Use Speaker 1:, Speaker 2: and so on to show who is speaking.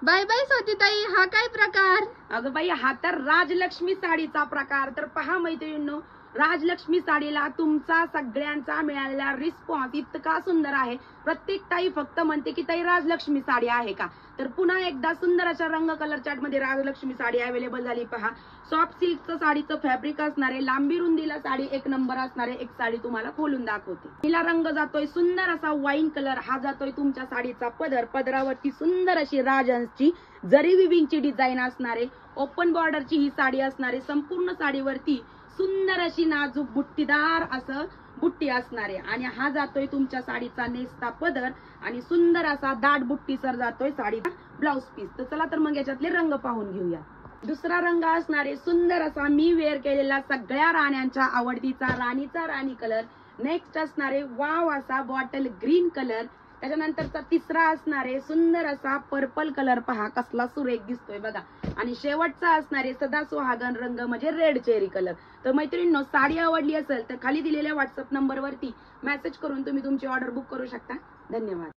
Speaker 1: Bye bye स्वातीताई, हा काय प्रकार?
Speaker 2: अगं बाई, हा तर राजलक्ष्मी साडीचा प्रकार. तर पहा मैत्रिणींनो, राजलक्ष्मी साडीला तुमचा सगळ्यांचा मिळालेला रिस्पॉन्स इतका सुंदर आहे. प्रत्येक ताई फक्त म्हणते की ताई राजलक्ष्मी साडी आहे का. तर पुन्हा एकदा सुंदर अशा रंग कलर चार्ट मध्ये राजलक्ष्मी साडी अवेलेबल झाली. पहा, सॉफ्ट सिल्कचं साडीचं फॅब्रिक असणारे, लांबी रुंदीला साडी एक नंबर असणारे एक साडी तुम्हाला खोलून दाखवते. हिला रंग जातोय सुंदर असा वाईन कलर. हा जातोय तुमच्या साडीचा पदर. पदरावरती सुंदर अशी राजहंसची जरी विविंगची डिझाईन असणारे, ओपन बॉर्डरची ही साडी असणारे. संपूर्ण साडीवरती सुंदर अशी नाजूक बुट्टीदार असं बुट्टी असणारे. आणि हा जातोय तुमच्या साडीचा नेसता पदर आणि सुंदर असा दाट बुट्टीसर जातोय साडीचा ब्लाउज पीस. तर चला तर मग याच्यातले रंग पाहून घेऊया. दुसरा रंग असणारे सुंदर असा मी वेअर केलेला सगळ्या राण्यांच्या आवडतीचा राणीचा राणी कलर. नेक्स्ट असणारे वाव असा बॉटल ग्रीन कलर. त्याच्यानंतरचा तिसरा असणारे सुंदर असा पर्पल कलर. पहा कसला सुरेख दिसतोय बघा. आणि शेवटचा असणारे सदा सुहागन रंग म्हणजे रेड चेरी कलर. तर मैत्रिणींनो, साडी आवडली असेल तर खाली दिलेल्या व्हॉट्सअप नंबरवरती मेसेज करून तुम्ही तुमची ऑर्डर बुक करू शकता. धन्यवाद.